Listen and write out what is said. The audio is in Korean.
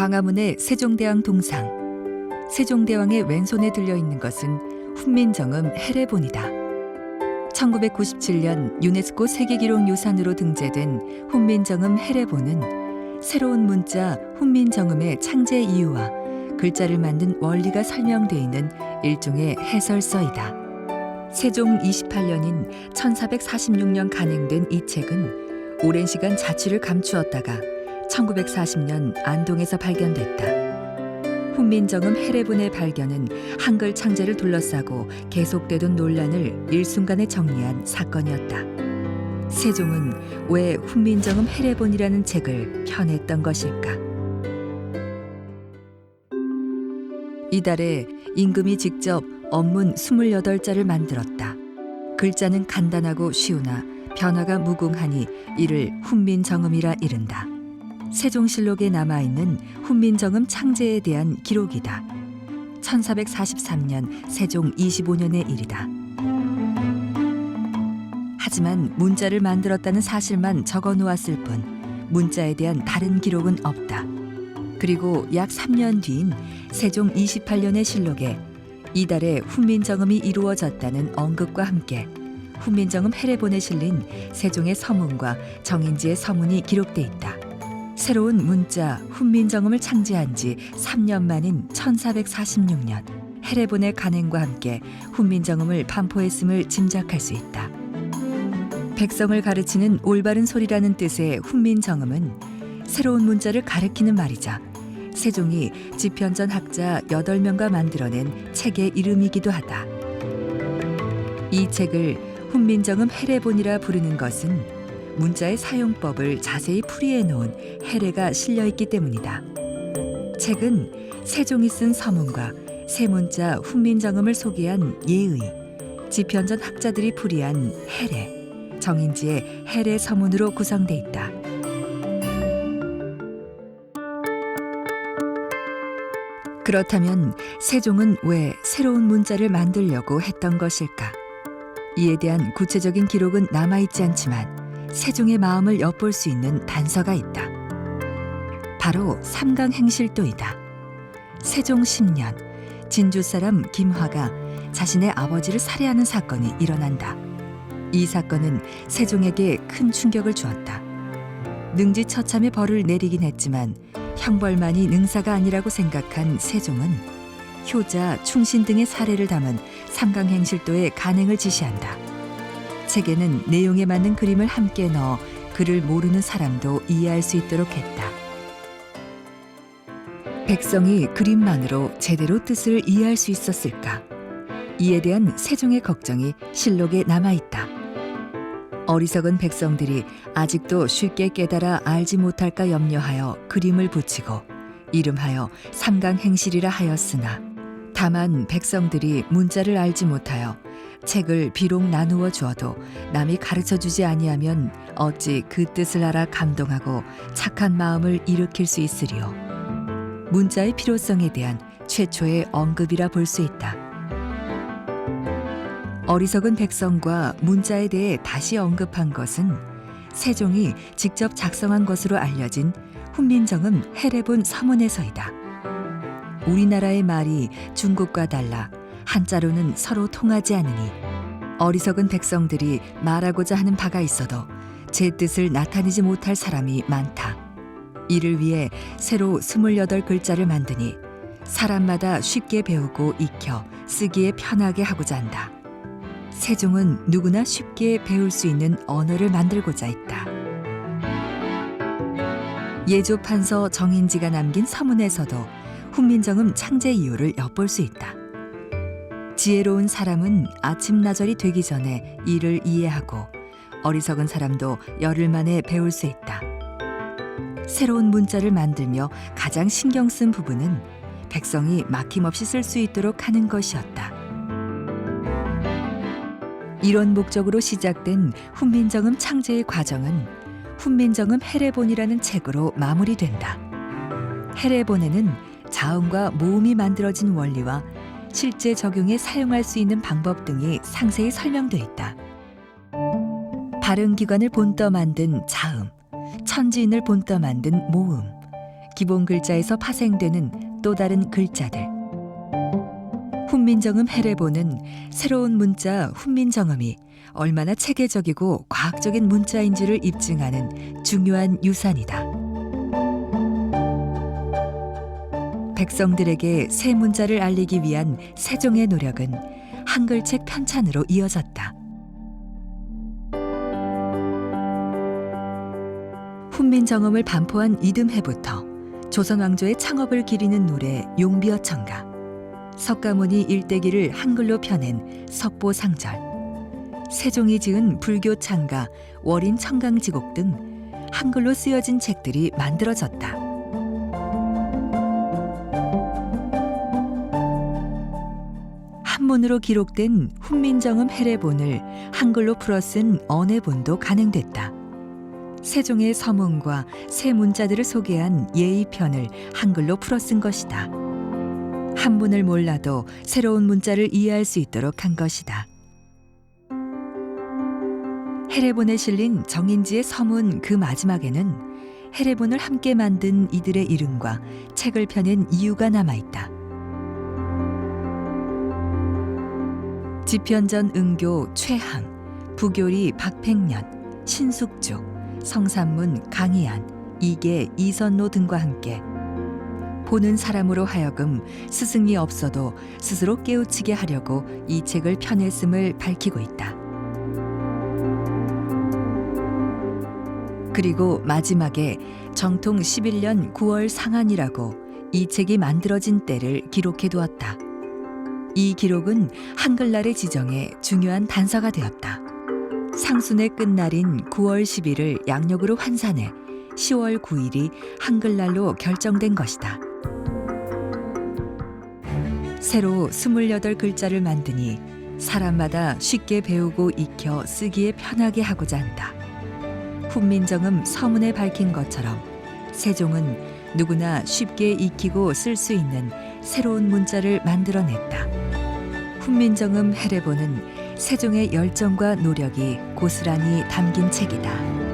광화문의 세종대왕 동상. 세종대왕의 왼손에 들려있는 것은 훈민정음 해례본이다. 1997년 유네스코 세계기록유산으로 등재된 훈민정음 해례본은 새로운 문자 훈민정음의 창제 이유와 글자를 만든 원리가 설명되어 있는 일종의 해설서이다. 세종 28년인 1446년 간행된 이 책은 오랜 시간 자취를 감추었다가 1940년 안동에서 발견됐다. 훈민정음 해례본의 발견은 한글 창제를 둘러싸고 계속되던 논란을 일순간에 정리한 사건이었다. 세종은 왜 훈민정음 해례본이라는 책을 펴냈던 것일까? 이달에 임금이 직접 언문 28자를 만들었다. 글자는 간단하고 쉬우나 변화가 무궁하니 이를 훈민정음이라 이른다. 세종실록에 남아있는 훈민정음 창제에 대한 기록이다. 1443년 세종 25년의 일이다. 하지만 문자를 만들었다는 사실만 적어 놓았을 뿐 문자에 대한 다른 기록은 없다. 그리고 약 3년 뒤인 세종 28년의 실록에 이달에 훈민정음이 이루어졌다는 언급과 함께 훈민정음 해례본에 실린 세종의 서문과 정인지의 서문이 기록돼 있다. 새로운 문자 훈민정음을 창제한 지 3년 만인 1446년 해례본의 간행과 함께 훈민정음을 반포했음을 짐작할 수 있다. 백성을 가르치는 올바른 소리라는 뜻의 훈민정음은 새로운 문자를 가리키는 말이자 세종이 지편전 학자 8명과 만들어낸 책의 이름이기도 하다. 이 책을 훈민정음 해례본이라 부르는 것은 문자의 사용법을 자세히 풀이해 놓은 해례가 실려있기 때문이다. 책은 세종이 쓴 서문과 새 문자 훈민정음을 소개한 예의, 지편전 학자들이 풀이한 해례, 정인지의 해례 서문으로 구성돼 있다. 그렇다면 세종은 왜 새로운 문자를 만들려고 했던 것일까? 이에 대한 구체적인 기록은 남아있지 않지만 세종의 마음을 엿볼 수 있는 단서가 있다. 바로 삼강행실도이다. 세종 10년 진주 사람 김화가 자신의 아버지를 살해하는 사건이 일어난다. 이 사건은 세종에게 큰 충격을 주었다. 능지처참의 벌을 내리긴 했지만 형벌만이 능사가 아니라고 생각한 세종은 효자, 충신 등의 사례를 담은 삼강행실도의 간행을 지시한다. 책에는 내용에 맞는 그림을 함께 넣어 글을 모르는 사람도 이해할 수 있도록 했다. 백성이 그림만으로 제대로 뜻을 이해할 수 있었을까? 이에 대한 세종의 걱정이 실록에 남아있다. 어리석은 백성들이 아직도 쉽게 깨달아 알지 못할까 염려하여 그림을 붙이고 이름하여 삼강행실이라 하였으나 다만 백성들이 문자를 알지 못하여 책을 비록 나누어 주어도 남이 가르쳐주지 아니하면 어찌 그 뜻을 알아 감동하고 착한 마음을 일으킬 수 있으리요. 문자의 필요성에 대한 최초의 언급이라 볼 수 있다. 어리석은 백성과 문자에 대해 다시 언급한 것은 세종이 직접 작성한 것으로 알려진 훈민정음 해례본 서문에서이다. 우리나라의 말이 중국과 달라 한자로는 서로 통하지 않으니 어리석은 백성들이 말하고자 하는 바가 있어도 제 뜻을 나타내지 못할 사람이 많다. 이를 위해 새로 28글자를 만드니 사람마다 쉽게 배우고 익혀 쓰기에 편하게 하고자 한다. 세종은 누구나 쉽게 배울 수 있는 언어를 만들고자 했다. 예조판서 정인지가 남긴 서문에서도 훈민정음 창제 이유를 엿볼 수 있다. 지혜로운 사람은 아침나절이 되기 전에 이를 이해하고 어리석은 사람도 열흘 만에 배울 수 있다. 새로운 문자를 만들며 가장 신경 쓴 부분은 백성이 막힘없이 쓸 수 있도록 하는 것이었다. 이런 목적으로 시작된 훈민정음 창제의 과정은 훈민정음 해례본이라는 책으로 마무리된다. 해례본에는 자음과 모음이 만들어진 원리와 실제 적용에 사용할 수 있는 방법 등이 상세히 설명되어 있다. 발음기관을 본떠 만든 자음, 천지인을 본떠 만든 모음, 기본 글자에서 파생되는 또 다른 글자들. 훈민정음 해례본은 새로운 문자 훈민정음이 얼마나 체계적이고 과학적인 문자인지를 입증하는 중요한 유산이다. 백성들에게 새 문자를 알리기 위한 세종의 노력은 한글책 편찬으로 이어졌다. 훈민정음을 반포한 이듬해부터 조선 왕조의 창업을 기리는 노래 용비어천가, 석가모니 일대기를 한글로 펴낸 석보상절, 세종이 지은 불교 창가 월인 청강지곡 등 한글로 쓰여진 책들이 만들어졌다. 한문으로 기록된 훈민정음 해례본을 한글로 풀어 쓴 언해본도 간행됐다. 세종의 서문과 새 문자들을 소개한 예의편을 한글로 풀어 쓴 것이다. 한문을 몰라도 새로운 문자를 이해할 수 있도록 한 것이다. 해례본에 실린 정인지의 서문 그 마지막에는 해례본을 함께 만든 이들의 이름과 책을 펴낸 이유가 남아있다. 지편전 응교 최항, 부교리 박팽년, 신숙주, 성산문 강희안, 이계 이선로 등과 함께 보는 사람으로 하여금 스승이 없어도 스스로 깨우치게 하려고 이 책을 펴냈음을 밝히고 있다. 그리고 마지막에 정통 11년 9월 상한이라고 이 책이 만들어진 때를 기록해 두었다. 이 기록은 한글날의 지정에 중요한 단서가 되었다. 상순의 끝날인 9월 10일을 양력으로 환산해 10월 9일이 한글날로 결정된 것이다. 새로 28글자를 만드니 사람마다 쉽게 배우고 익혀 쓰기에 편하게 하고자 한다. 훈민정음 서문에 밝힌 것처럼 세종은 누구나 쉽게 익히고 쓸 수 있는 새로운 문자를 만들어냈다. 훈민정음 해례본은 세종의 열정과 노력이 고스란히 담긴 책이다.